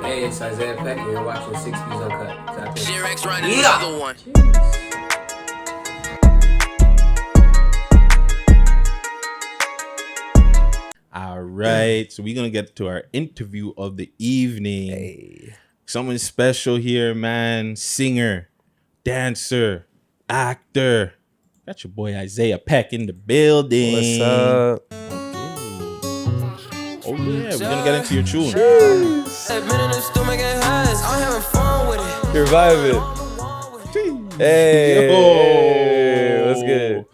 Hey, it's Isaiah Peck, and you're watching Views Uncut. J-Rex running another one. All right, so we're gonna get to our interview of the evening. Hey. Someone special here, man. Singer, dancer, actor. Got your boy Isaiah Peck in the building. What's up? Oh yeah, we're gonna get into your tune. You revive it. Hey, Yo. what's good?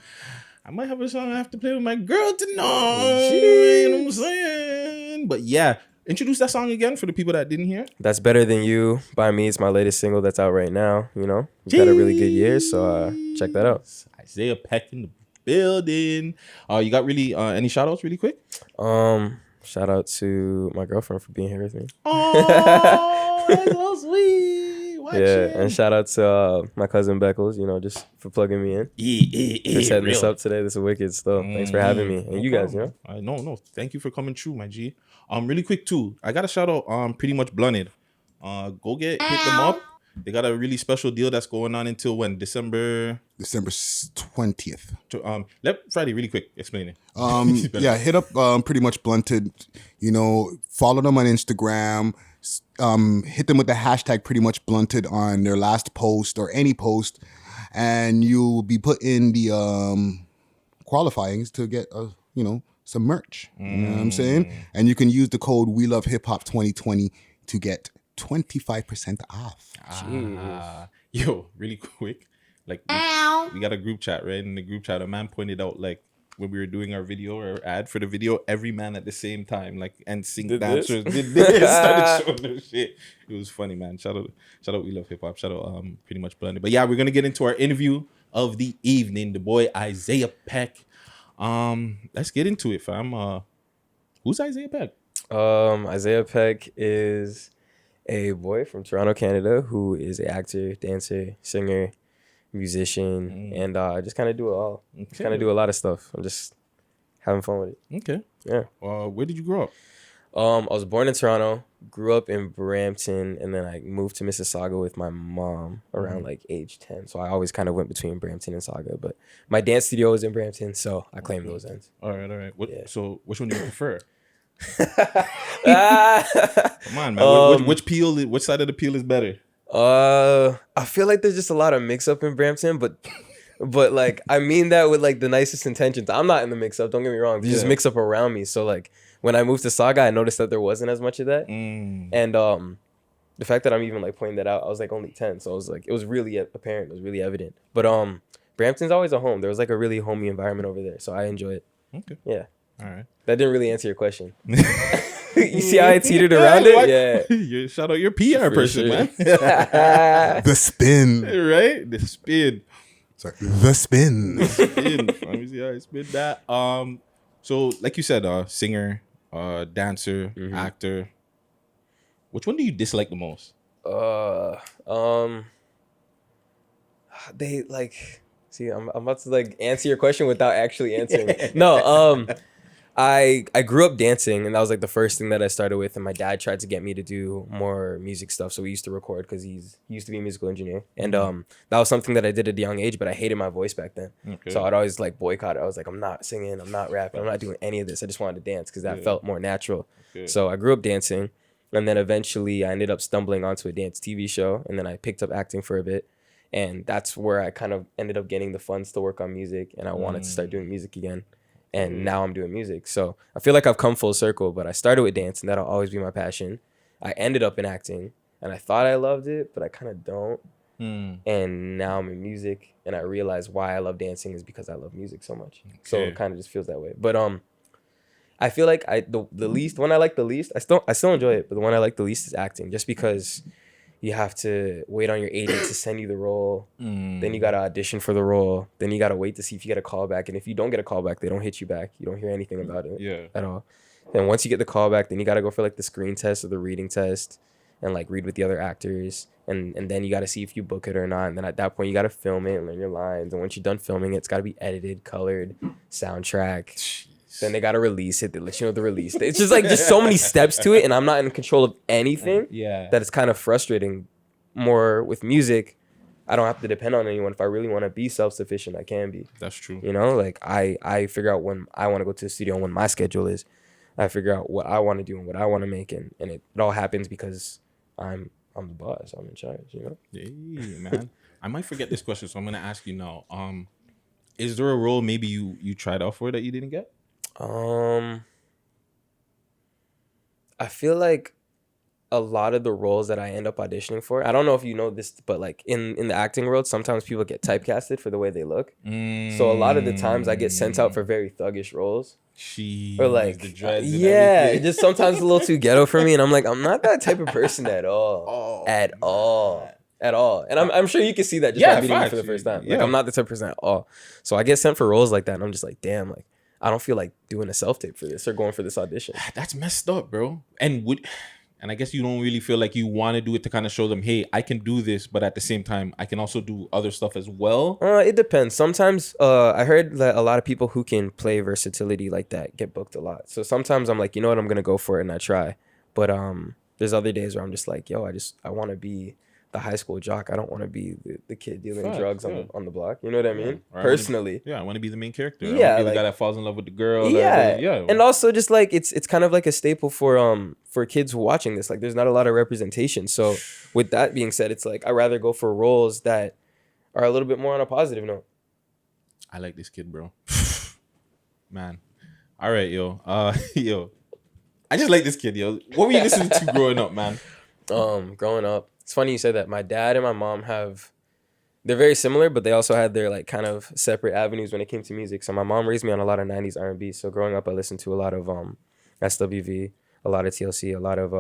I might have a song I have to play with my girl tonight. You know what I'm saying? But yeah, introduce that song again for the people that didn't hear. That's Better Than You by me. It's my latest single that's out right now. You know, we've had a really good year, so check that out. Isaiah Peck in the building. You got really any shout outs really quick? Shout out to my girlfriend for being here with me. Oh, that's so sweet. Yeah, and shout out to my cousin Beckles, you know, just for plugging me in. For setting this up today. This is wicked stuff. Thanks for having me. And you guys, you know? No. Thank you for coming through, my G. Really quick too. I got a shout out Pretty Much Blunted. Go hit them up. They got a really special deal that's going on until when? December 20th. Let Friday really quick explain it. Yeah, hit up Pretty Much Blunted. You know, follow them on Instagram. Hit them with the hashtag Pretty Much Blunted on their last post or any post, and you'll be put in the qualifyings to get some merch. You know what I'm saying? And you can use the code We Love Hip Hop 2020 to get 25% off. Yo, really quick, like we got a group chat, right? In the group chat, a man pointed out, like, when we were doing our video or ad for the video, every man at the same time, like, and sync dancers did this, started showing their shit. It was funny, man. Shout out, We Love Hip Hop. Shout out, Pretty Much Blended. But yeah, we're gonna get into our interview of the evening. The boy Isaiah Peck. Let's get into it, fam. Who's Isaiah Peck? Isaiah Peck is a boy from Toronto, Canada, who is an actor, dancer, singer, musician, and I just kind of do it all. Okay. Just kind of do a lot of stuff. I'm just having fun with it. Okay. Yeah. Where did you grow up? I was born in Toronto, grew up in Brampton, and then I moved to Mississauga with my mom around like age 10. So I always kind of went between Brampton and Sauga. But my dance studio was in Brampton, so I claimed those ends. All right. So which one do you prefer? Come Come on, man. Which side of the peel is better? I feel like there's just a lot of mix up in Brampton, but like I mean that with like the nicest intentions. I'm not in the mix up, don't get me wrong. There's just mix up around me. So like when I moved to Sauga, I noticed that there wasn't as much of that. And the fact that I'm even like pointing that out, I was like only 10, so I was like, it was really apparent, it was really evident. But Brampton's always a home. There was like a really homey environment over there, so I enjoy it. Okay. Yeah. All right. That didn't really answer your question. You see how I teetered around it? Yeah. Shout out your PR person, man. The spin. Right? The spin. Sorry. The spin. The spin. Let me see how I spin that. So like you said, singer, dancer, actor. Which one do you dislike the most? They like see, I'm about to like answer your question without actually answering. No, I grew up dancing, and that was like the first thing that I started with. And my dad tried to get me to do more music stuff, so we used to record because he used to be a musical engineer, and that was something that I did at a young age. But I hated my voice back then, so I'd always like boycott it. I was like, I'm not singing, I'm not rapping, I'm not doing any of this. I just wanted to dance because that felt more natural. So I grew up dancing, and then eventually I ended up stumbling onto a dance TV show, and then I picked up acting for a bit, and that's where I kind of ended up getting the funds to work on music, and I wanted to start doing music again. And now I'm doing music. So I feel like I've come full circle, but I started with dance, and that'll always be my passion. I ended up in acting, and I thought I loved it, but I kind of don't. And now I'm in music, and I realize why I love dancing is because I love music so much. So it kind of just feels that way. But I feel like the one I like the least, I still enjoy it, but the one I like the least is acting, just because you have to wait on your agent to send you the role. Then you got to audition for the role. Then you got to wait to see if you get a call back. And if you don't get a call back, they don't hit you back. You don't hear anything about it at all. And once you get the call back, then you got to go for like the screen test or the reading test and like read with the other actors. And then you got to see if you book it or not. And then at that point, you got to film it and learn your lines. And once you're done filming it, it's got to be edited, colored, soundtrack. release. Then they gotta release it. They let you know the release. It's just like so many steps to it, and I'm not in control of anything. Yeah. That it's kind of frustrating. More with music, I don't have to depend on anyone. If I really want to be self-sufficient, I can be. That's true. You know, like I figure out when I want to go to the studio and when my schedule is. I figure out what I want to do and what I want to make, and it all happens because I'm the boss. I'm in charge. You know. Hey, man. I might forget this question, so I'm gonna ask you now. Is there a role maybe you tried out for that you didn't get? I feel like a lot of the roles that I end up auditioning for, I don't know if you know this, but like in the acting world, sometimes people get typecasted for the way they look. So a lot of the times I get sent out for very thuggish roles. Or like the dreads and yeah, everything. just sometimes a little too ghetto for me, and I'm like, I'm not that type of person at all. At all. And I'm sure you can see that just by meeting me for the first time. Like I'm not the type of person at all. So I get sent for roles like that, and I'm just like, damn, like I don't feel like doing a self-tape for this or going for this audition. That's messed up, bro. And I guess you don't really feel like you want to do it to kind of show them, hey, I can do this, but at the same time, I can also do other stuff as well. It depends. Sometimes I heard that a lot of people who can play versatility like that get booked a lot. So sometimes I'm like, you know what, I'm gonna go for it, and I try. But there's other days where I'm just like, yo, I want to be the high school jock. I don't want to be the kid dealing drugs on the block. You know what I mean? Personally. I want to be the main character. Yeah, I want to be like, the guy that falls in love with the girl. Yeah. And also just like it's kind of like a staple for kids watching this. Like there's not a lot of representation. So with that being said, it's like I'd rather go for roles that are a little bit more on a positive note. I like this kid, bro. Man. All right, yo. Yo. I just like this kid, yo. What were you listening to growing up, man? Growing up, it's funny you said that. My dad and my mom they're very similar, but they also had their like kind of separate avenues when it came to music. So my mom raised me on a lot of 90s R&B. So growing up, I listened to a lot of SWV, a lot of TLC, a lot of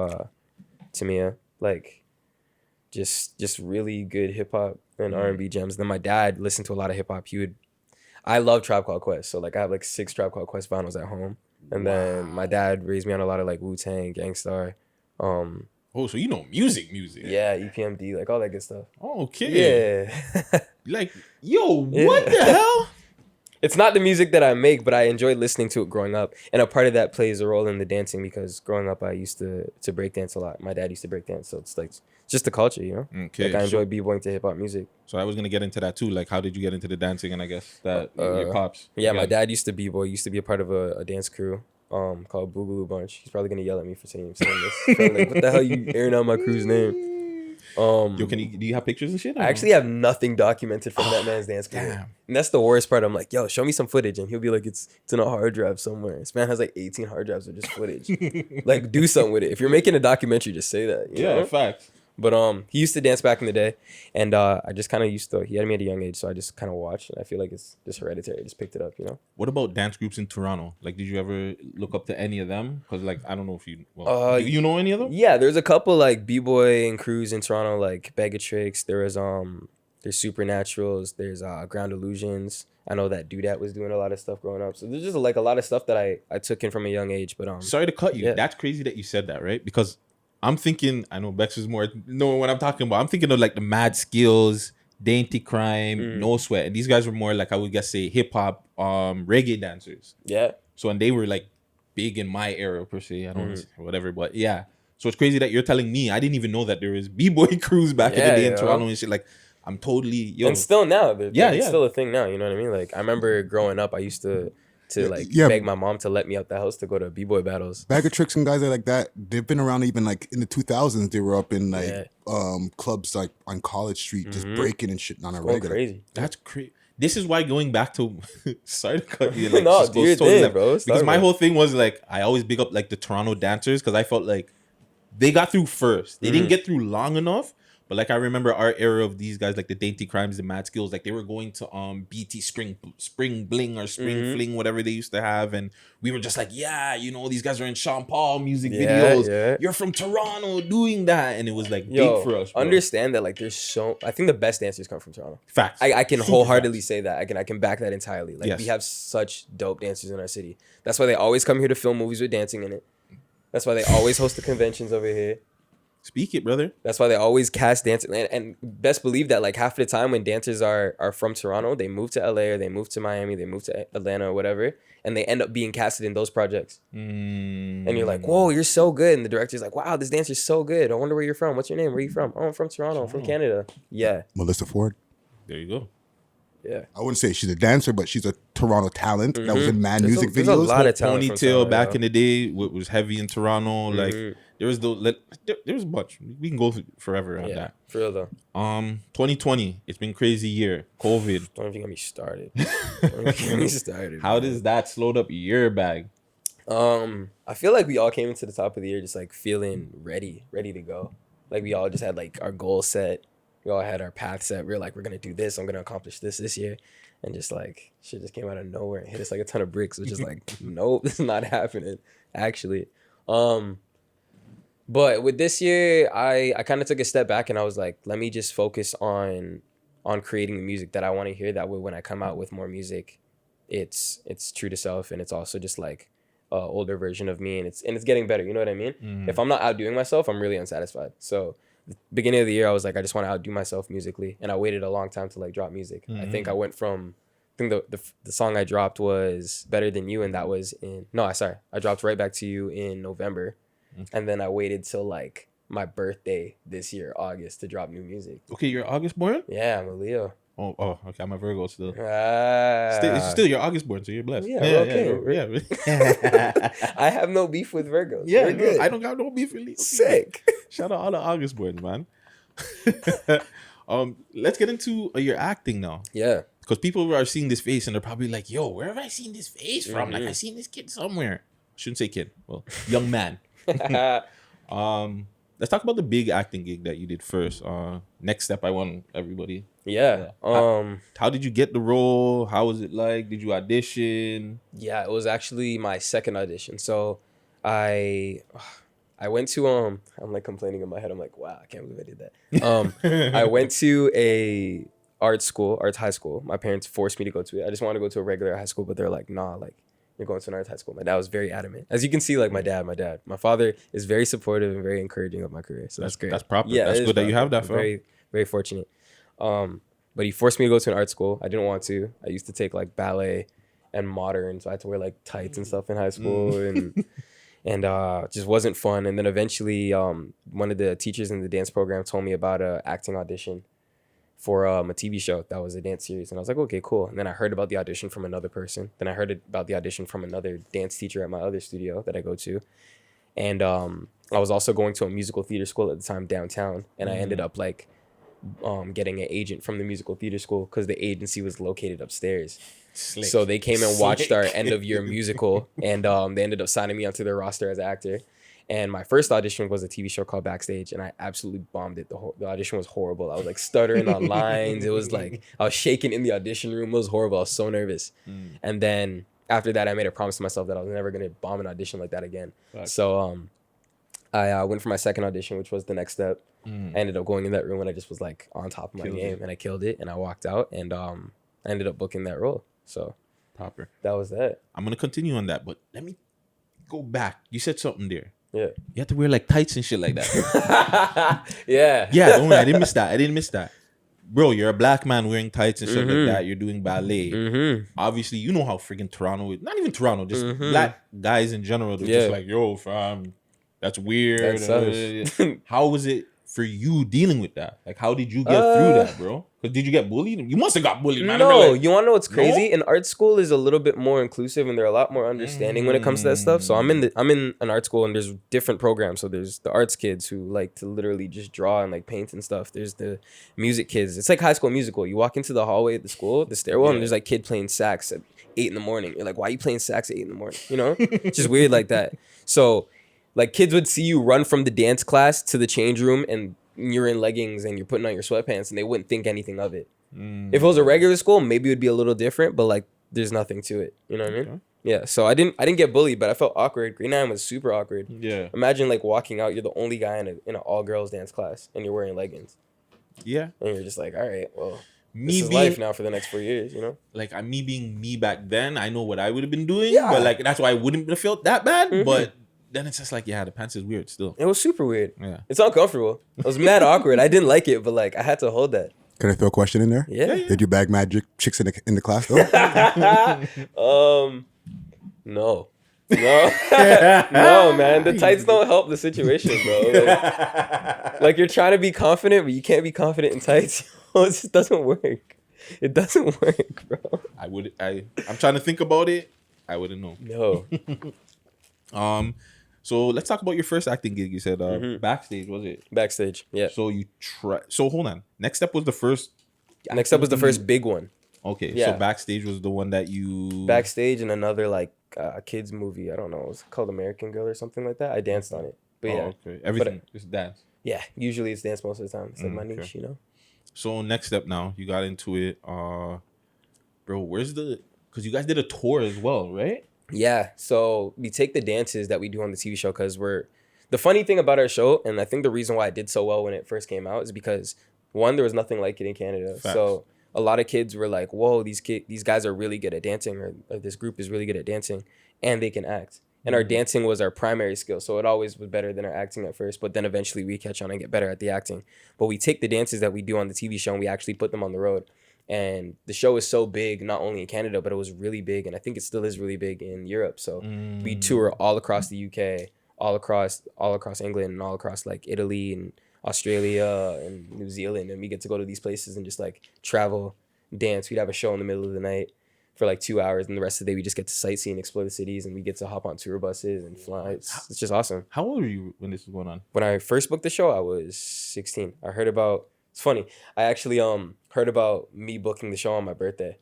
Tamia, like just really good hip hop and R&B gems. Then my dad listened to a lot of hip hop. I love Tribe Called Quest. So like I have like 6 Tribe Called Quest vinyls at home. And then my dad raised me on a lot of like Wu-Tang, Gangstar. Oh, so you know music. Yeah, EPMD, like all that good stuff. Oh, okay. Yeah. Like, yo, what the hell? It's not the music that I make, but I enjoyed listening to it growing up. And a part of that plays a role in the dancing because growing up I used to breakdance a lot. My dad used to breakdance, so it's like just the culture, you know? Okay. Like I enjoy b-boying to hip-hop music. So I was going to get into that too. Like, how did you get into the dancing? And I guess that your pops. Yeah, my dad used to b-boy, used to be a part of a dance crew. Called Boogaloo Bunch. He's probably gonna yell at me for saying this. Like, what the hell you airing out my crew's name? Yo, do you have pictures and shit? I actually have nothing documented from that man's dance crew. Damn. And that's the worst part. I'm like, yo, show me some footage, and he'll be like, it's in a hard drive somewhere. This man has like 18 hard drives of just footage. Like, do something with it. If you're making a documentary, just say that. You know? Facts. But he used to dance back in the day, and I just kind of he had me at a young age, so I just kind of watched, and I feel like it's just hereditary. I just picked it up, you know. What about dance groups in Toronto? Like, did you ever look up to any of them? Because like, I don't know if you you know any of them? Yeah, there's a couple like b-boy and crews in Toronto, like Bag of Tricks. There's Supernaturals. There's Ground Illusions. I know that Dred was doing a lot of stuff growing up. So there's just like a lot of stuff that I took in from a young age. But sorry to cut you. Yeah. That's crazy that you said that, right? Because I'm thinking, I know Bex is more knowing what I'm talking about. I'm thinking of like the Mad Skills, Dainty Crime, No Sweat. And these guys were more like, I would guess say hip hop, reggae dancers. yeah. So, and they were like big in my era per se. I don't know, whatever, but yeah. So it's crazy that you're telling me, I didn't even know that there was b-boy crews back in the day in Toronto and shit. Like, I'm totally, And still now, it's yeah. still a thing now. You know what I mean? Like I remember growing up, I used to beg my mom to let me out the house to go to b-boy battles. Bag of Tricks and guys like that, they've been around even like in the 2000s. They were up in like clubs like on College Street, just breaking and shit on a Going regular. crazy. That's crazy. This is why going back to sorry to cut you, like, No, just do goes your totally thing, left. bro. Because my whole thing was like, I always big up like the Toronto dancers because I felt like they got through first. They didn't get through long enough. But like I remember our era of these guys, like the Dainty Crimes, the Mad Skills, like they were going to BT Spring Bling or Spring Fling, whatever they used to have, and we were just like, yeah, you know, these guys are in Sean Paul music videos. Yeah. You're from Toronto doing that, and it was like Yo, big for us. Bro. Understand that like I think the best dancers come from Toronto. Facts. I can Super wholeheartedly facts. say that. I can back that entirely. Like Yes. we have such dope dancers in our city. That's why they always come here to film movies with dancing in it. That's why they always host the conventions over here. Speak it, brother. That's why they always cast dancers. And best believe that like half the time when dancers are from Toronto, they move to LA or they move to Miami, they move to Atlanta or whatever, and they end up being casted in those projects. And you're like, whoa, you're so good. And the director's like, wow, this dancer's so good. I wonder where you're from. What's your name? Where are you from? Oh, I'm from Toronto. I'm from Canada. Yeah. Melissa Ford. There you go. Yeah. I wouldn't say she's a dancer, but she's a Toronto talent that was in music there's videos. a lot of talent from Ponytail Toronto, back in the day was heavy in Toronto. Like there was there was a bunch. We can go forever on that. For real though. 2020. It's been crazy year. COVID. Don't even get me started. Don't even get me started. How does that slowed up your bag? I feel like we all came into the top of the year just like feeling ready to go. Like we all just had like our goals set. We all had our path set. We were like, we're gonna do this. I'm gonna accomplish this year, and just like shit just came out of nowhere and hit us like a ton of bricks. Which is like, nope, this is not happening. Actually, but with this year, I kind of took a step back and I was like, let me just focus on creating the music that I want to hear. That way, when I come out with more music, it's true to self and it's also just like older version of me and it's getting better. You know what I mean? If I'm not outdoing myself, I'm really unsatisfied. So. Beginning of the year, I was like, I just want to outdo myself musically, and I waited a long time to like drop music. I think I went from, I think the song I dropped was Better Than You, and that was I dropped Right Back to You in November, and then I waited till like my birthday this year, August, to drop new music. Okay, you're August born? Yeah, I'm a Leo. Oh, okay. I'm a Virgo still. Still, You're August born, so you're blessed. Yeah, okay. Yeah. I have no beef with Virgos. Yeah, We're good. I don't got no beef with Leo. Sick. Shout out all the August borns, man. Let's get into your acting now. Yeah. Because people are seeing this face and they're probably like, yo, where have I seen this face from? Like, I seen this kid somewhere. Shouldn't say kid. Well, young man. Let's talk about the big acting gig that you did first. Next Step, I want everybody. Yeah. How did you get the role? How was it like? Did you audition? Yeah, it was actually my second audition. So I went to I'm like complaining in my head. I'm like, wow, I can't believe I did that. I went to a arts high school. My parents forced me to go to it. I just wanted to go to a regular high school, but they're like, nah, like you're going to an arts high school. My dad was very adamant. As you can see, like my dad. My father is very supportive and very encouraging of my career. So that's great. That's proper. Yeah, that's good that you have that. Very, very fortunate. But he forced me to go to an art school. I didn't want to. I used to take like ballet and modern, so I had to wear like tights and stuff in high school, and just wasn't fun. And then eventually, one of the teachers in the dance program told me about a acting audition for a TV show that was a dance series, and I was like, okay, cool. And then I heard about the audition from another person. Then I heard about the audition from another dance teacher at my other studio that I go to, and I was also going to a musical theater school at the time downtown, and I ended up like getting an agent from the musical theater school because the agency was located upstairs. Slick. So they came and watched our end of year musical, and they ended up signing me onto their roster as an actor. And my first audition was a TV show called Backstage, and I absolutely bombed it. The audition was horrible. I was like stuttering on lines. It was like I was shaking in the audition room. It was horrible. I was so nervous. And then after that, I made a promise to myself that I was never gonna bomb an audition like that again. Right. So I went for my second audition, which was The Next Step. I ended up going in that room and I just was like on top of my game and I killed it and I walked out and I ended up booking that role. So proper. That was that. I'm gonna continue on that, but let me go back. You said something there. Yeah. You have to wear like tights and shit like that. Yeah. Yeah, don't worry. I didn't miss that. Bro, you're a black man wearing tights and stuff like that. You're doing ballet. Obviously, you know how freaking Toronto is. Not even Toronto, just black guys in general. They're just like, yo, fam, that's weird. How was it for you dealing with that? Like, how did you get through that, bro? Because did you get bullied? You must have got bullied, man. No, like, you want to know what's crazy? No? An art school is a little bit more inclusive and they're a lot more understanding when it comes to that stuff. So I'm in an art school and there's different programs. So there's the arts kids who like to literally just draw and like paint and stuff. There's the music kids. It's like High School Musical. You walk into the hallway at the school, the stairwell, and there's like kid playing sax at 8 a.m. You're like, why are you playing sax at 8 a.m? You know, it's just weird like that. So like kids would see you run from the dance class to the change room and you're in leggings and you're putting on your sweatpants and they wouldn't think anything of it. If it was a regular school, maybe it would be a little different, but like there's nothing to it. You know what I mean? Okay. Yeah. So I didn't get bullied, but I felt awkward. Green 9 was super awkward. Yeah. Imagine like walking out, you're the only guy in an all girls dance class and you're wearing leggings. Yeah. And you're just like, all right, well, this is life now for the next 4 years, you know? Like me being me back then, I know what I would have been doing, but like that's why I wouldn't have felt that bad. But then it's just like, yeah, the pants is weird still. It was super weird. Yeah. It's uncomfortable. It was mad awkward. I didn't like it, but like I had to hold that. Can I throw a question in there? Yeah. Did you bag magic chicks in the class though? No. No, man. The tights don't help the situation, bro. Like you're trying to be confident, but you can't be confident in tights. It just doesn't work. It doesn't work, bro. I'm trying to think about it. I wouldn't know. No. So let's talk about your first acting gig. You said backstage, was it? Backstage, yeah. So So hold on. Next Step was the first. Next up was the first big one. Okay. Yeah. So Backstage was the one that you. Backstage and another like kids movie. I don't know. It was called American Girl or something like that. I danced on it. But yeah. Okay. Everything. Just dance. Yeah. Usually it's dance most of the time. It's like my niche, you know? So Next Step now. You got into it. Bro, where's the. Because you guys did a tour as well, right? Yeah, so we take the dances that we do on the TV show because the funny thing about our show, and I think the reason why it did so well when it first came out is because one, there was nothing like it in Canada. Facts. So a lot of kids were like, whoa, these guys are really good at dancing, or this group is really good at dancing, and they can act. And our dancing was our primary skill, so it always was better than our acting at first, but then eventually we catch on and get better at the acting. But we take the dances that we do on the TV show and we actually put them on the road. And the show is so big, not only in Canada, but it was really big. And I think it still is really big in Europe. So we tour all across the UK, all across England, and all across like Italy and Australia and New Zealand. And we get to go to these places and just like travel, dance. We'd have a show in the middle of the night for like 2 hours. And the rest of the day, we just get to sightsee and explore the cities. And we get to hop on tour buses and fly. It's just awesome. How old were you when this was going on? When I first booked the show, I was 16. It's funny. I actually heard about me booking the show on my birthday.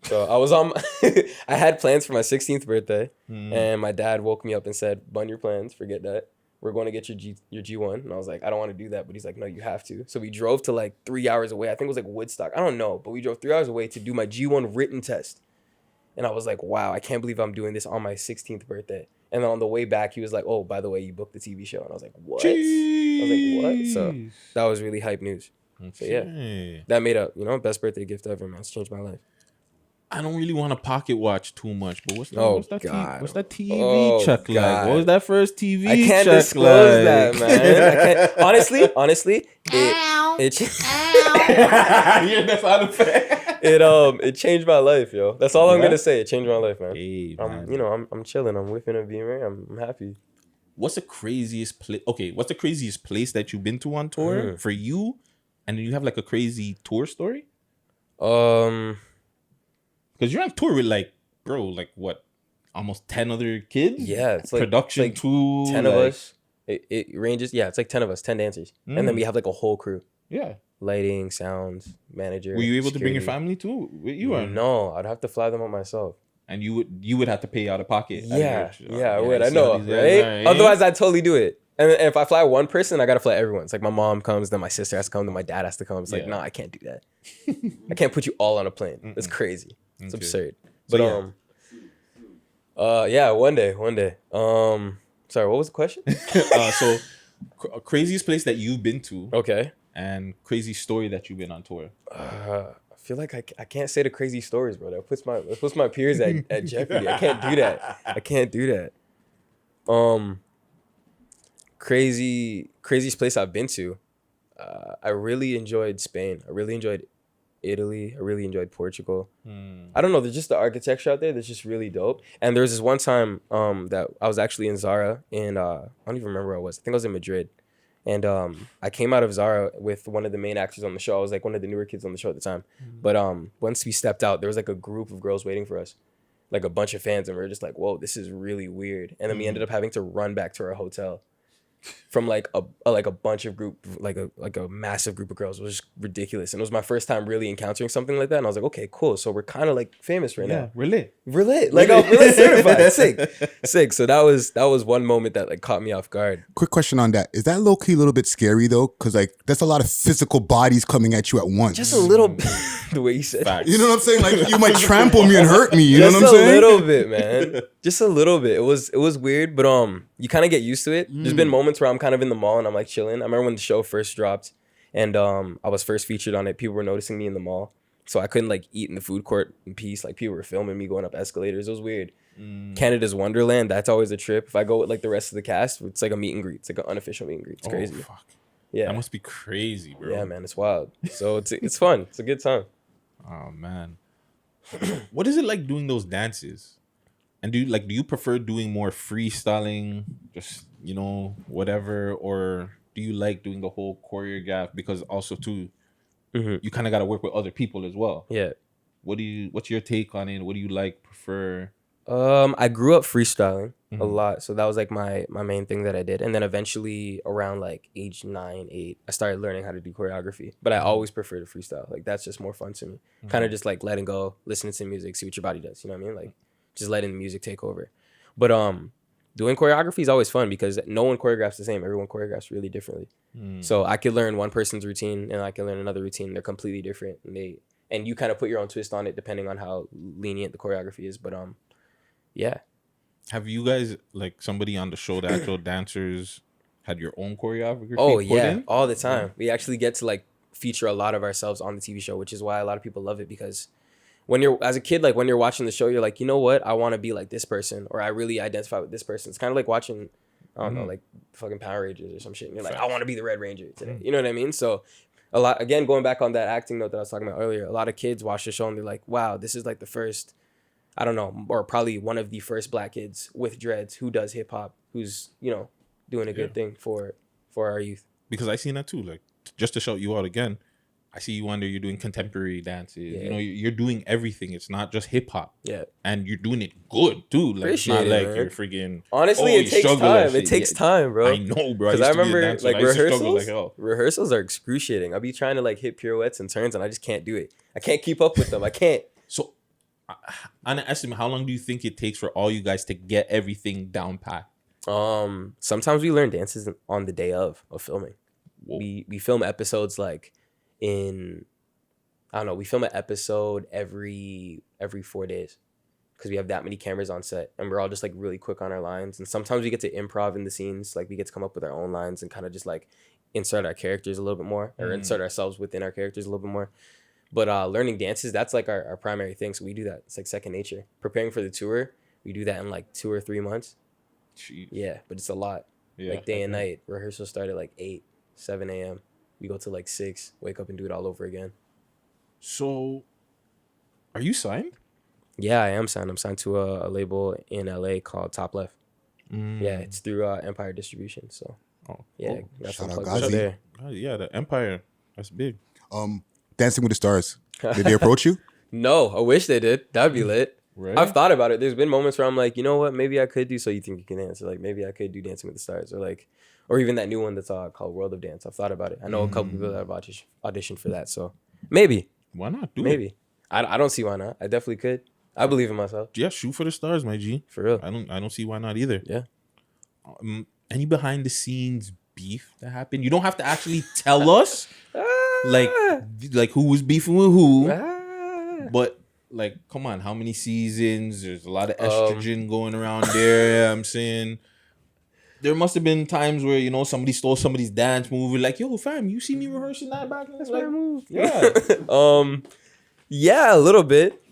So I was I had plans for my 16th birthday, and my dad woke me up and said, "Bun your plans, forget that. We're going to get your G1." And I was like, "I don't want to do that," but he's like, "No, you have to." So we drove to like 3 hours away. I think it was like Woodstock. I don't know, but we drove 3 hours away to do my G1 written test. And I was like, "Wow, I can't believe I'm doing this on my 16th birthday." And then on the way back, he was like, "Oh, by the way, you booked the TV show." And I was like, "What?" Jeez. I was like, "What?" So that was really hype news. So yeah, that made up, best birthday gift ever, man. It's changed my life. I don't really want to pocket watch too much, but what's that TV Oh, check God. like? What was that first TV I can't check disclose that, like? man. I can't. Honestly, it changed my life, yo. That's all I'm gonna say. It changed my life, man. Hey, man. I'm chilling. I'm whipping a beamer. I'm happy. What's the craziest place? Okay, what's the craziest place that you've been to on tour for you? And then you have like a crazy tour story? Um, Because you're on tour with like, bro, like what? Almost 10 other kids? yeah, it's like production like too. 10 of us. It ranges. Yeah, it's like 10 of us, 10 dancers, and then we have like a whole crew. Yeah. Lighting, sounds, manager. Were you able to bring your security. family too? You are. No, I'd have to fly them up myself. And you would have to pay out of pocket. Yeah, I you would. I see know, how these guys right? are, eh? Otherwise, I'd totally do it. And if I fly one person, I gotta fly everyone. It's like my mom comes, then my sister has to come, then my dad has to come. It's like, Yeah. no, I can't do that. I can't put you all on a plane. It's crazy. It's Okay. absurd. So, But yeah, one day. Sorry, what was the question? So craziest place that you've been to Okay. and crazy story that you've been on tour. I feel like I can't say the crazy stories, bro. That puts my peers at jeopardy. I can't do that. Craziest place I've been to. I really enjoyed Spain. I really enjoyed Italy. I really enjoyed Portugal. I don't know. There's just the architecture out there that's just really dope. And there was this one time that I was actually in Zara and I don't even remember where I was. I think I was in Madrid. And I came out of Zara with one of the main actors on the show. I was like one of the newer kids on the show at the time. But once we stepped out, there was like a group of girls waiting for us, like a bunch of fans. And we were just like, whoa, this is really weird. And then we ended up having to run back to our hotel from like a bunch of group, like a massive group of girls. It was just ridiculous. And it was my first time really encountering something like that. And I was like, okay, cool. So we're kind of like famous right now. We're lit. We're lit. Like I'm really certified. Sick. So that was one moment that like caught me off guard. Quick question on that. Is that low key a little bit scary though? Because like that's a lot of physical bodies coming at you at once. Just a little bit. The way you said it. You know what I'm saying? Like you might trample me and hurt me. You know Just what I'm saying? a little bit, man. Just a little bit. It was weird, but you kind of get used to it. There's been moments where I'm kind of in the mall and I'm like chilling. I remember when the show first dropped and I was first featured on it. People were noticing me in the mall, So I couldn't like eat in the food court in peace. Like people were filming me going up escalators. It was weird. Canada's Wonderland, that's always a trip. If I go with like the rest of the cast, it's like a meet and greet. It's like an unofficial meet and greet. It's crazy. Fuck. Yeah. That must be crazy, bro. Yeah, man, it's wild. So it's fun. It's a good time. Oh man. What is it like doing those dances? And do you prefer doing more freestyling, just whatever, or do you like doing the whole choreograph? Because also too, you kind of got to work with other people as well. Yeah. What's your take on it? What do you like, prefer? I grew up freestyling a lot, so that was like my main thing that I did. And then eventually around like age 9, 8, I started learning how to do choreography. But I always prefer to freestyle. Like that's just more fun to me. Kind of just like letting go, listening to music, see what your body does. You know what I mean? Like just letting the music take over. But doing choreography is always fun because no one choreographs the same. Everyone choreographs really differently. So I could learn one person's routine and I can learn another routine. They're completely different, and you kind of put your own twist on it depending on how lenient the choreography is. But yeah. Have you guys, like somebody on the show, the actual dancers, had your own choreography? Oh put yeah, in? all the time. We actually get to like feature a lot of ourselves on the TV show, which is why a lot of people love it, because when you're as a kid, like when you're watching the show, you're like, you know what, I want to be like this person, or I really identify with this person. It's kind of like watching, I don't know, like fucking Power Rangers or some shit. And you're like, I want to be the Red Ranger today. You know what I mean? So a lot, again, going back on that acting note that I was talking about earlier, a lot of kids watch the show and they're like, wow, this is like the first, I don't know, or probably one of the first black kids with dreads who does hip hop, who's, doing a good thing for our youth. Because I seen that too. Like, just to shout you out again, I see you you're doing contemporary dances. Yeah. You're doing everything. It's not just hip hop. Yeah. And you're doing it good too. Like, it's not Appreciate it, like man. you're freaking. Honestly, it takes time. It takes time, bro. I know, bro. Because I remember like rehearsals. Rehearsals are excruciating. I'll be trying to like hit pirouettes and turns and I just can't do it. I can't keep up with them. I can't. So, on an estimate, how long do you think it takes for all you guys to get everything down pat? Sometimes we learn dances on the day of filming. Whoa. We film episodes like we film an episode every 4 days because we have that many cameras on set and we're all just like really quick on our lines. And sometimes we get to improv in the scenes. Like we get to come up with our own lines and kind of just like insert our characters a little bit more or insert ourselves within our characters a little bit more. But learning dances, that's like our primary thing. So we do that. It's like second nature. Preparing for the tour, we do that in like 2 or 3 months. Jeez. Yeah, but it's a lot. Yeah, like day and night. Rehearsals start at like 8, 7 a.m. We go to like 6, wake up and do it all over again. So, are you signed? Yeah, I am signed. I'm signed to a label in LA called Top Left. Yeah, it's through Empire Distribution. So, yeah, got Shout some out plugs Guttzy. there. Yeah, the Empire. That's big. Dancing with the Stars. Did they approach you? No, I wish they did. That'd be lit. Right. I've thought about it. There's been moments where I'm like, you know what? Maybe I could do So You Think You Can Dance. Or like maybe I could do Dancing with the Stars. Or even that new one that's called World of Dance. I've thought about it. I know a couple people that have auditioned for that. So maybe. Why not? Do Maybe. it. I don't see why not. I definitely could. I believe in myself. Yeah, shoot for the stars, my G. For real. I don't see why not either. Yeah. Any behind the scenes beef that happened? You don't have to actually tell us like who was beefing with who. But like, come on, how many seasons? There's a lot of estrogen going around there. I'm saying there must have been times where somebody stole somebody's dance move. Like, yo, fam, you see me rehearsing that back? That's my move. Yeah. Yeah, a little bit.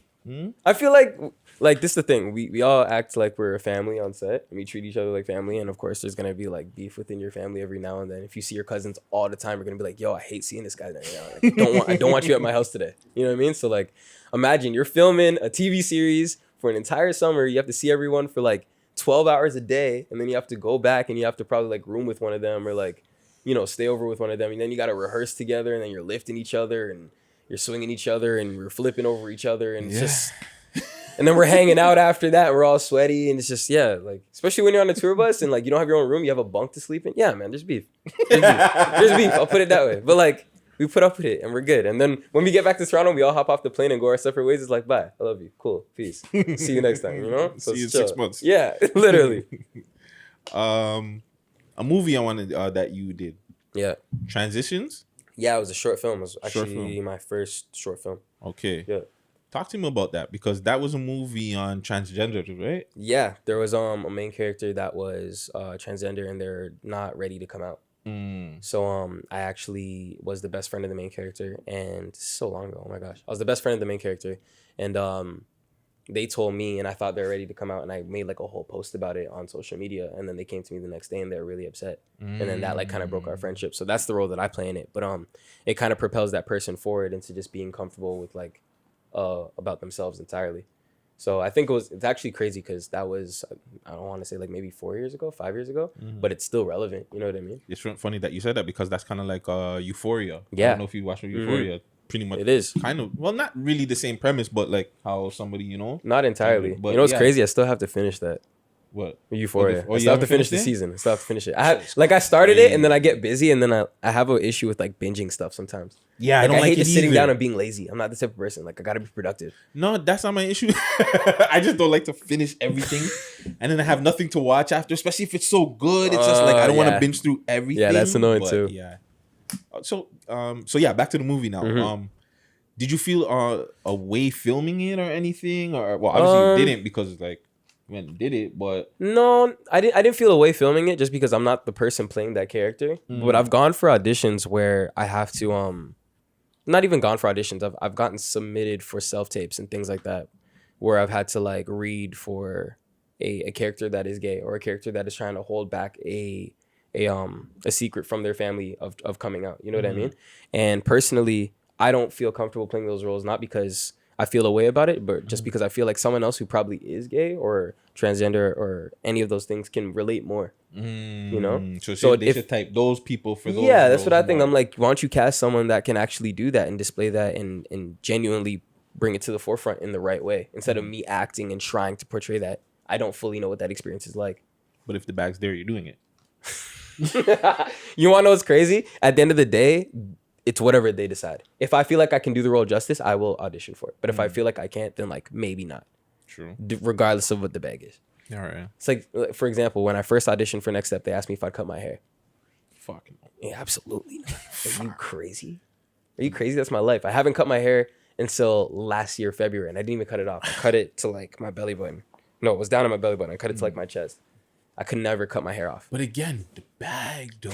I feel like this is the thing. We all act like we're a family on set and we treat each other like family. And of course, there's gonna be like beef within your family every now and then. If you see your cousins all the time, you're gonna be like, yo, I hate seeing this guy right now. Like, I don't want you at my house today. You know what I mean? So like, imagine you're filming a TV series for an entire summer. You have to see everyone for like 12 hours a day, and then you have to go back and you have to probably like room with one of them or like, stay over with one of them. And then you got to rehearse together, and then you're lifting each other and you're swinging each other and we're flipping over each other. And it's just, and then we're hanging out after that. And we're all sweaty. And it's just, like, especially when you're on a tour bus and like, you don't have your own room, you have a bunk to sleep in. Yeah, man, there's beef. There's beef. I'll put it that way. But like, we put up with it and we're good. And then when we get back to Toronto, we all hop off the plane and go our separate ways. It's like, bye, I love you. Cool. Peace. See you next time, So see you in chill. 6 months. Yeah, literally. A movie I wanted that you did. Yeah. Transitions? Yeah, it was a short film. It was Short actually film. my first short film. Okay. Yeah. Talk to me about that, because that was a movie on transgender, right? Yeah, there was a main character that was transgender and they're not ready to come out. So I actually was the best friend of the main character, and so long ago. Oh my gosh, I was the best friend of the main character, and they told me, and I thought they were ready to come out, and I made like a whole post about it on social media, and then they came to me the next day and they were really upset, and then that like kind of broke our friendship. So that's the role that I play in it, but it kind of propels that person forward into just being comfortable with like about themselves entirely. So I think it's actually crazy because that was, I don't want to say like maybe 4 years ago, 5 years ago, but it's still relevant. You know what I mean? It's funny that you said that because that's kind of like Euphoria. Yeah. I don't know if you watched Euphoria. Pretty much. It is. Kind of, well, not really the same premise, but like how somebody, Not entirely. But you know what's crazy? I still have to finish that. What? Euphoria. Oh, I you still have to haven't finish the finished it? season. I still have to finish it. I started it and then I get busy and then I have an issue with like binging stuff sometimes. Yeah, Like, I hate it just sitting either. down and being lazy. I'm not the type of person. Like I gotta be productive. No, that's not my issue. I just don't like to finish everything, and then I have nothing to watch after. Especially if it's so good, it's just like I don't want to yeah. binge through everything. Yeah, that's annoying but, too. Yeah. So yeah, back to the movie now. Did you feel a way filming it or anything? Or well, obviously you didn't because like you went and did it, but No, I didn't feel a way filming it just because I'm not the person playing that character. But I've gone for auditions where I have to not even gone for auditions. I've gotten submitted for self-tapes and things like that where I've had to like read for a character that is gay or a character that is trying to hold back a secret from their family of coming out. You know what I mean? And personally, I don't feel comfortable playing those roles, not because I feel a way about it, but just because I feel like someone else who probably is gay or transgender or any of those things can relate more. You know? So they should type those people for those. Yeah, that's what I roles think. more. I'm like, why don't you cast someone that can actually do that and display that and genuinely bring it to the forefront in the right way instead of me acting and trying to portray that. I don't fully know what that experience is like. But if the bag's there, you're doing it. You want to know what's crazy? At the end of the day, it's whatever they decide. If I feel like I can do the role justice, I will audition for it. But if I feel like I can't, then like maybe not. True. Regardless of what the bag is. All right. It's like, for example, when I first auditioned for Next Step, they asked me if I'd cut my hair. Fucking. Yeah, absolutely not. Are you crazy? Are you crazy? That's my life. I haven't cut my hair until last year, February, and I didn't even cut it off. I cut it to like my belly button. No, it was down on my belly button. I cut it to like my chest. I could never cut my hair off. But again, the bag though.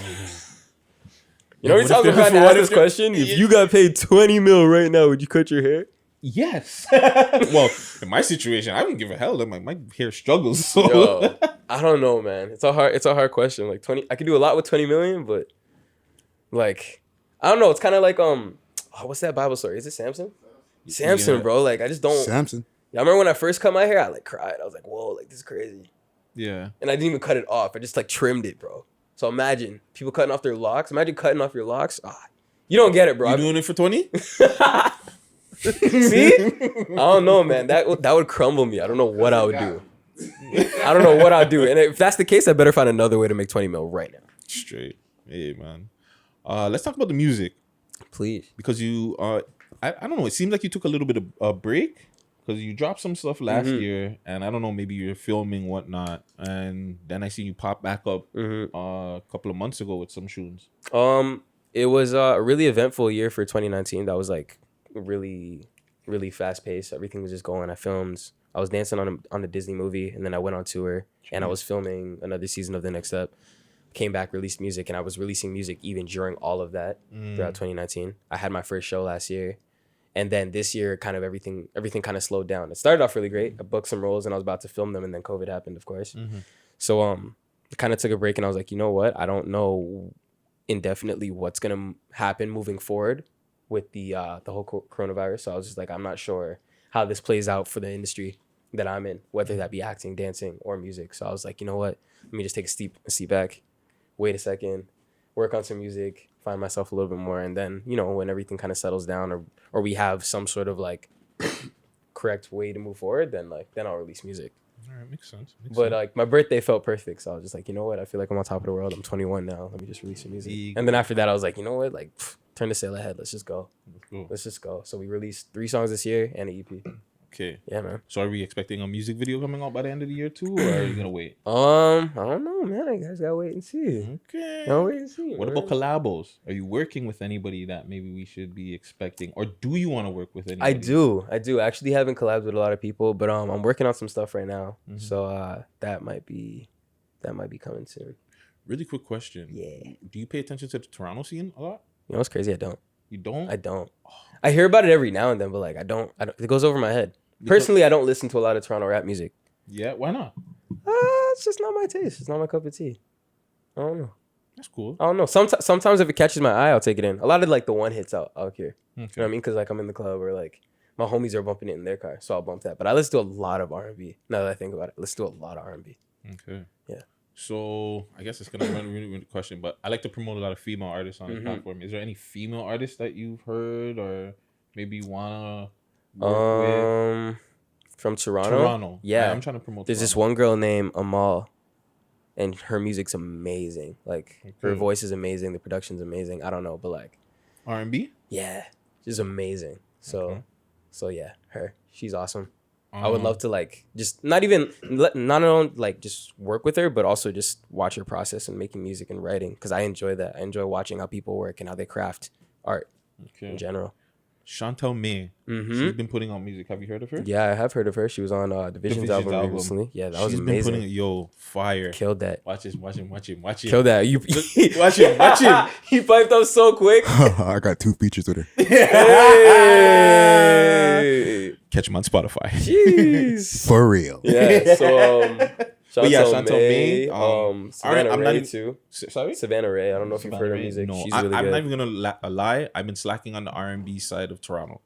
You know what you're talking about? Ask this question. If you got paid 20 mil right now, would you cut your hair? Yes. Well, in my situation, I don't give a hell. My hair struggles. So. Yo, I don't know, man. It's a hard question. Like 20, I could do a lot with 20 million, but like, I don't know. It's kind of like what's that Bible story? Is it Samson? Samson, Yeah. bro. Like I just don't. Samson. Yeah, I remember when I first cut my hair, I like cried. I was like, whoa, like this is crazy. Yeah. And I didn't even cut it off. I just like trimmed it, bro. So imagine people cutting off their locks. Imagine cutting off your locks. You don't get it, bro. You doing it for 20? See? I don't know, man. That would crumble me. I don't know what I would do. I don't know what I'd do. And if that's the case, I better find another way to make 20 mil right now. Straight. Hey, man. Let's talk about the music. Please. Because you, I don't know. It seems like you took a little bit of a break. Because you dropped some stuff last year. And I don't know, maybe you're filming, whatnot. And then I seen you pop back up a couple of months ago with some tunes. It was a really eventful year for 2019. That was like really, really fast paced. Everything was just going. I was dancing on a Disney movie, and then I went on tour, and I was filming another season of The Next Step. Came back, released music, and I was releasing music even during all of that throughout 2019. I had my first show last year, and then this year, kind of everything kind of slowed down. It started off really great. I booked some roles, and I was about to film them, and then COVID happened, of course. So I kind of took a break, and I was like, you know what? I don't know indefinitely what's gonna happen moving forward with the whole coronavirus. So I was just like, I'm not sure how this plays out for the industry that I'm in, whether that be acting, dancing, or music. So I was like, you know what? Let me just take a seat back, wait a second, work on some music, find myself a little bit more, and then, you know, when everything kind of settles down or we have some sort of like correct way to move forward, then I'll release music. All right, makes sense. But like my birthday felt perfect, so I was just like, you know what? I feel like I'm on top of the world. I'm 21 now. Let me just release some music. And then after that, I was like, you know what? Like, turn the sail ahead. Let's just go. Let's just go. So we released 3 songs this year and an EP. Okay. Yeah, man. So are we expecting a music video coming out by the end of the year too, or are you gonna wait? I don't know, man. I guys gotta wait and see. Okay. Gotta wait and see. What about collabos? Are you working with anybody that maybe we should be expecting, or do you want to work with anybody? I do. I actually haven't collabed with a lot of people, but I'm working on some stuff right now. So that might be coming soon. Really quick question. Yeah. Do you pay attention to the Toronto scene a lot? You know what's crazy? I don't. You don't? I don't. I hear about it every now and then, but like I don't. It goes over my head. Personally, I don't listen to a lot of Toronto rap music. Yeah, why not? It's just not my taste. It's not my cup of tea. I don't know. That's cool. I don't know. Sometimes if it catches my eye, I'll take it in. A lot of like the one hits out here. You know what I mean? Because like I'm in the club or like my homies are bumping it in their car, so I'll bump that. But I listen to a lot of R&B. Now that I think about it, listen to a lot of R&B. Okay. Yeah. So I guess it's gonna run really question, but I like to promote a lot of female artists on the platform. Is there any female artists that you've heard or maybe wanna work with? From Toronto? Yeah. I'm trying to promote. There's this one girl named Amal, and her music's amazing. Like her voice is amazing, the production's amazing. I don't know, but like R&B. Yeah, she's amazing. So yeah, her. She's awesome. I would love to like just not only like just work with her, but also just watch her process in making music and writing, because I enjoy that. I enjoy watching how people work and how they craft art in general. Chantel May. She's been putting out music. Have you heard of her? Yeah, I have heard of her. She was on Division's album recently. Yeah, that was amazing. Been putting fire. Killed that. Watch him. Killed that. You watch him. He piped up so quick. I got 2 features with her. Hey. Catch him on Spotify. Jeez. For real. Yeah. So Chantel May. Savannah I'm Ray not even, too. Sorry? Savannah Ray. I don't know if you've heard her music. No, She's I'm really good. not even gonna lie. I've been slacking on the R&B side of Toronto.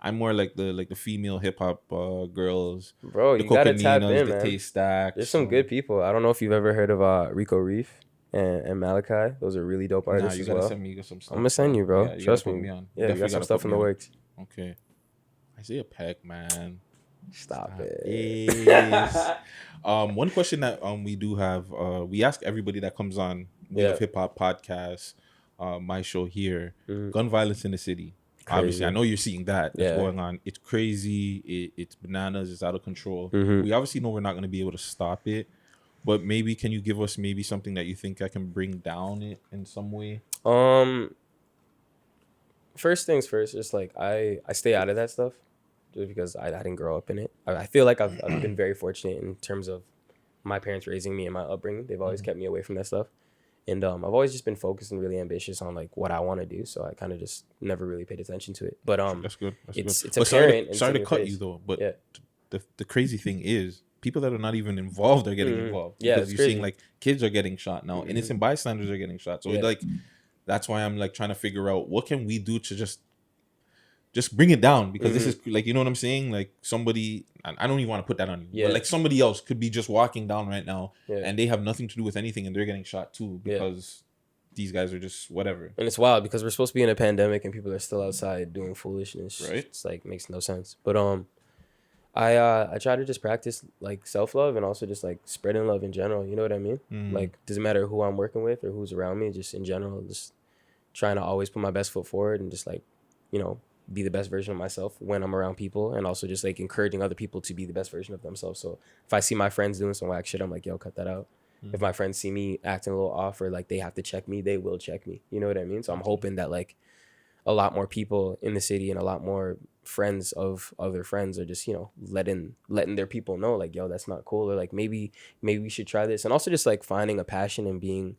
I'm more like the female hip hop girls. Bro, the you gotta tap in, the man. Taste Stacks. There's some good people. I don't know if you've ever heard of Rico Reef and Malachi. Those are really dope artists you as gotta well. send me some stuff. I'm gonna send you, bro. Yeah, you Trust gotta me. put me on. Yeah, you got some stuff in the works. Okay. Isaiah Peck, man. Stop it. Yes. One question that we do have, we ask everybody that comes on We Have Hip Hop podcast, my show here, gun violence in the city. Crazy. Obviously, I know you're seeing that. That's going on. It's crazy. It's bananas. It's out of control. We obviously know we're not going to be able to stop it, but maybe can you give us maybe something that you think I can bring down it in some way? First things first, just like I stay out of that stuff. Just because I didn't grow up in it. I feel like I've been very fortunate in terms of my parents raising me and my upbringing. They've always kept me away from that stuff. And I've always just been focused and really ambitious on like what I want to do. So I kind of just never really paid attention to it. But that's good. It's but apparent. Sorry to cut you though, but the crazy thing is people that are not even involved are getting involved. Yeah, because you're seeing like kids are getting shot now. Innocent bystanders are getting shot. So like that's why I'm like trying to figure out what can we do to just bring it down, because this is like, you know what I'm saying? Like somebody, I don't even want to put that on you, but like somebody else could be just walking down right now and they have nothing to do with anything and they're getting shot too because these guys are just whatever. And it's wild because we're supposed to be in a pandemic and people are still outside doing foolishness. Right. It's like makes no sense. But I try to just practice like self-love and also just like spreading love in general. You know what I mean? Like doesn't matter who I'm working with or who's around me, just in general, just trying to always put my best foot forward and just like, you know, be the best version of myself when I'm around people, and also just like encouraging other people to be the best version of themselves. So if I see my friends doing some whack shit, I'm like, yo, cut that out. If my friends see me acting a little off or like they have to check me, they will check me. You know what I mean? So I'm hoping that like a lot more people in the city and a lot more friends of other friends are just, you know, letting their people know like, yo, that's not cool, or like maybe we should try this. And also just like finding a passion and being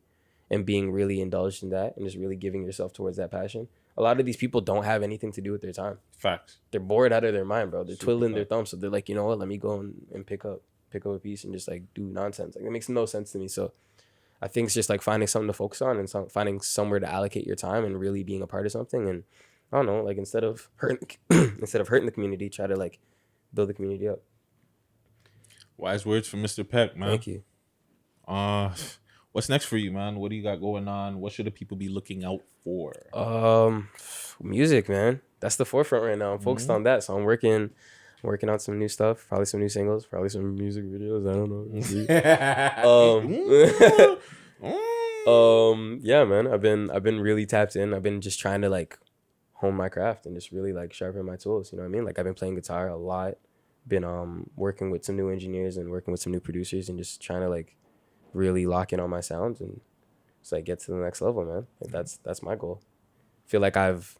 really indulged in that and just really giving yourself towards that passion. A lot of these people don't have anything to do with their time. Facts. They're bored out of their mind, bro. They're twiddling their thumbs. So they're like, you know what? Let me go and pick up a piece and just like do nonsense. Like it makes no sense to me. So I think it's just like finding something to focus on and finding somewhere to allocate your time and really being a part of something. And I don't know, like instead of hurting the community, try to like build the community up. Wise words from Mr. Peck, man. Thank you. What's next for you, man? What do you got going on? What should the people be looking out for? Music, man. That's the forefront right now. I'm focused on that. So I'm working on some new stuff, probably some new singles, probably some music videos. I don't know. Yeah, man. I've been really tapped in. I've been just trying to like hone my craft and just really like sharpen my tools. You know what I mean? Like I've been playing guitar a lot. Been working with some new engineers and working with some new producers and just trying to like really lock in on my sounds and just like get to the next level, man. Like that's my goal. I feel like I've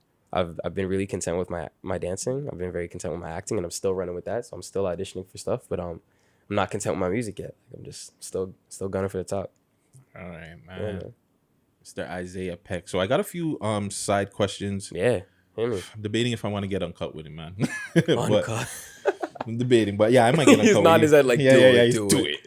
been really content with my dancing. I've been very content with my acting, and I'm still running with that. So I'm still auditioning for stuff, but I'm not content with my music yet. I'm just still gunning for the top. All right, Yeah, man. man. Mr. Isaiah Peck. So I got a few side questions. Yeah. Hear me. I'm debating if I want to get uncut with him, man. But Uncut. I'm debating, but yeah, I might get uncut He's with nodding you. his head like, yeah, do yeah, it, yeah, do do it.